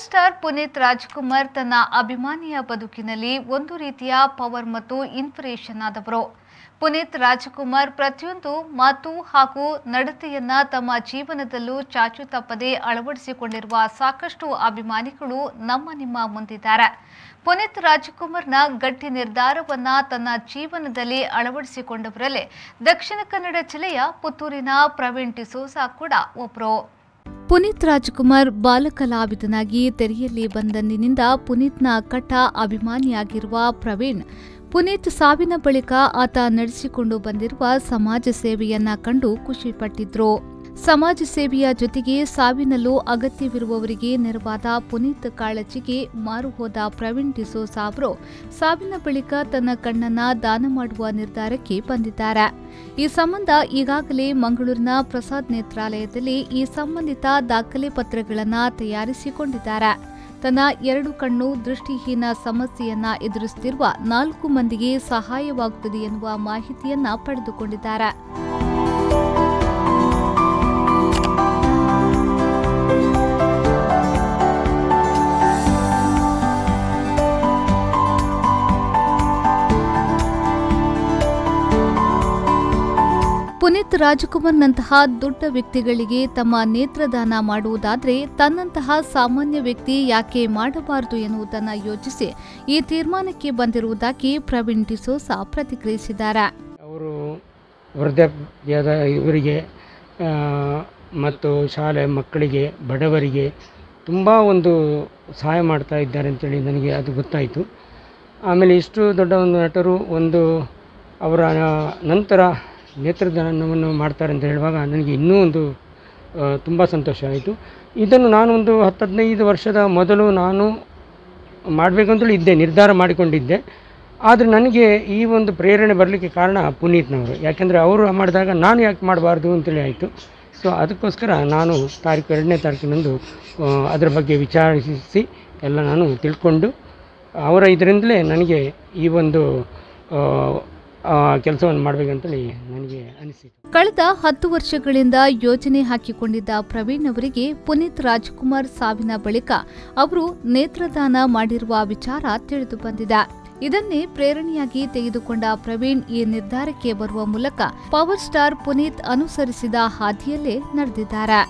Power star Puneeth Rajkumar ತನ್ನ ಅಭಿಮಾನಿಯ ಬದುಕಿನಲ್ಲಿ ಒಂದು ರೀತಿಯ ಪವರ್ ಮತ್ತು ಇನ್ಸ್ಪಿರೇಷನ್ ಆದವರು. ಪುನೀತ್ ರಾಜ್ಕುಮಾರ್ ಪ್ರತಿಯೊಂದು ಮಾತು ಹಾಗೂ ನಡತೆಯನ್ನ ತಮ್ಮ ಜೀವನದಲ್ಲೂ ಚಾಚು ತಪ್ಪದೆ ಅಳವಡಿಸಿಕೊಂಡಿರುವ ಸಾಕಷ್ಟು ಅಭಿಮಾನಿಗಳು ನಿಮ್ಮ ಮುಂದಿದ್ದಾರೆ. ಪುನೀತ್ ರಾಜ್ಕುಮಾರ್ನ ಗಟ್ಟಿ ನಿರ್ಧಾರವನ್ನ ತನ್ನ ಜೀವನದಲ್ಲಿ ಅಳವಡಿಸಿಕೊಂಡವರಲ್ಲೇ ದಕ್ಷಿಣ ಕನ್ನಡ ಜಿಲ್ಲೆಯ ಪುತ್ತೂರಿನ ಪ್ರವೀಣ್ ಡಿಸೋಜ ಕೂಡ ಒಬ್ಬರು. ಪುನೀತ್ ರಾಜ್ಕುಮಾರ್ ಬಾಲಕಲಾವಿದನಾಗಿ ತೆರೆಯಲ್ಲಿ ಬಂದಂದಿನಿಂದ ಪುನೀತ್ನ ಕಟ್ಟ ಅಭಿಮಾನಿಯಾಗಿರುವ ಪ್ರವೀಣ್, ಪುನೀತ್ ಸಾವಿನ ಬಳಿಕ ಆತ ನಡೆಸಿಕೊಂಡು ಬಂದಿರುವ ಸಮಾಜ ಸೇವೆಯನ್ನ ಕಂಡು ಖುಷಿಪಟ್ಟಿದ್ರು. ಸಮಾಜ ಸೇವೆಯ ಜೊತೆಗೆ ಸಾವಿನಲ್ಲೂ ಅಗತ್ಯವಿರುವವರಿಗೆ ನೆರವಾದ ಪುನೀತ್ ಕಾಳಜಿಗೆ ಮಾರು ಹೋದ ಪ್ರವೀಣ್ ಡಿಸೋಜ ಅವರು ಸಾವಿನ ಬಳಿಕ ತನ್ನ ಕಣ್ಣನ್ನ ದಾನ ಮಾಡುವ ನಿರ್ಧಾರಕ್ಕೆ ಬಂದಿದ್ದಾರೆ. ಈ ಸಂಬಂಧ ಈಗಾಗಲೇ ಮಂಗಳೂರಿನ ಪ್ರಸಾದ್ ನೇತ್ರಾಲಯದಲ್ಲಿ ಈ ಸಂಬಂಧಿತ ದಾಖಲೆ ಪತ್ರಗಳನ್ನು ತಯಾರಿಸಿಕೊಂಡಿದ್ದಾರೆ. ತನ್ನ 2 ಕಣ್ಣು ದೃಷ್ಟಿಹೀನ ಸಮಸ್ಯೆಯನ್ನ ಎದುರಿಸುತ್ತಿರುವ 4 ಮಂದಿಗೆ ಸಹಾಯವಾಗುತ್ತದೆ ಎನ್ನುವ ಮಾಹಿತಿಯನ್ನ ಪಡೆದುಕೊಂಡಿದ್ದಾರೆ. ಪುನೀತ್ ರಾಜ್ಕುಮಾರ್ನಂತಹ ದೊಡ್ಡ ವ್ಯಕ್ತಿಗಳಿಗೆ ತಮ್ಮ ನೇತ್ರದಾನ ಮಾಡುವುದಾದರೆ ತನ್ನಂತಹ ಸಾಮಾನ್ಯ ವ್ಯಕ್ತಿ ಯಾಕೆ ಮಾಡಬಾರದು ಎನ್ನುವುದನ್ನು ಯೋಚಿಸಿ ಈ ತೀರ್ಮಾನಕ್ಕೆ ಬಂದಿರುವುದಾಗಿ ಪ್ರವೀಣ್ ಡಿಸೋಜ ಪ್ರತಿಕ್ರಿಯಿಸಿದ್ದಾರೆ. ಅವರು ವೃದ್ಧಾಪ್ಯದ ಇವರಿಗೆ ಮತ್ತು ಶಾಲೆ ಮಕ್ಕಳಿಗೆ, ಬಡವರಿಗೆ ತುಂಬ ಒಂದು ಸಹಾಯ ಮಾಡ್ತಾ ಇದ್ದಾರೆ ಅಂತೇಳಿ ನನಗೆ ಅದು ಗೊತ್ತಾಯಿತು. ಆಮೇಲೆ ಇಷ್ಟು ದೊಡ್ಡ ಒಂದು ನಟರು ಅವರ ನಂತರ ನೇತ್ರದಾನವನ್ನು ಮಾಡ್ತಾರೆ ಅಂತ ಹೇಳುವಾಗ ನನಗೆ ಇನ್ನೂ ತುಂಬ ಸಂತೋಷ ಆಯಿತು. ಇದನ್ನು ನಾನು 10-15 ವರ್ಷದ ಮೊದಲು ನಾನು ಮಾಡಬೇಕಂತೇಳಿ ನಿರ್ಧಾರ ಮಾಡಿಕೊಂಡಿದ್ದೆ. ಆದರೆ ನನಗೆ ಈ ಪ್ರೇರಣೆ ಬರಲಿಕ್ಕೆ ಕಾರಣ ಪುನೀತ್ನವರು. ಯಾಕೆಂದರೆ ಅವರು ಮಾಡಿದಾಗ ನಾನು ಯಾಕೆ ಮಾಡಬಾರ್ದು ಅಂತೇಳಿ ಆಯಿತು. ಸೊ ಅದಕ್ಕೋಸ್ಕರ ನಾನು 2ನೇ ತಾರೀಕಿನಂದು ಅದರ ಬಗ್ಗೆ ವಿಚಾರಿಸಿ ಎಲ್ಲ ನಾನು ತಿಳ್ಕೊಂಡು ಅವರ ಇದರಿಂದಲೇ ನನಗೆ ಈ ಕೆಲಸವನ್ನು ಮಾಡಬೇಕಂತೇಳಿ ನನಗೆ ಅನಿಸಿತು. ಕಳೆದ 10 ವರ್ಷಗಳಿಂದ ಯೋಜನೆ ಹಾಕಿಕೊಂಡಿದ್ದ ಪ್ರವೀಣ್ ಅವರಿಗೆ ಪುನೀತ್ ರಾಜ್ಕುಮಾರ್ ಸಾವಿನ ಬಳಿಕ ಅವರು ನೇತ್ರದಾನ ಮಾಡಿರುವ ವಿಚಾರ ತಿಳಿದು ಬಂದಿದೆ. ಇದನ್ನೇ ಪ್ರೇರಣೆಯಾಗಿ ತೆಗೆದುಕೊಂಡ ಪ್ರವೀಣ್ ಈ ನಿರ್ಧಾರಕ್ಕೆ ಬರುವ ಮೂಲಕ ಪವರ್ ಸ್ಟಾರ್ ಪುನೀತ್ ಅನುಸರಿಸಿದ ಹಾದಿಯಲ್ಲೇ ನಡೆದಿದ್ದಾರೆ.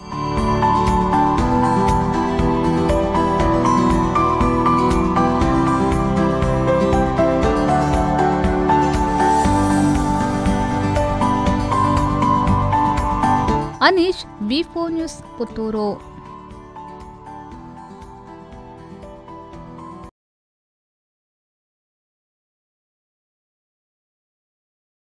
Aneesh, V4 news, Puttur.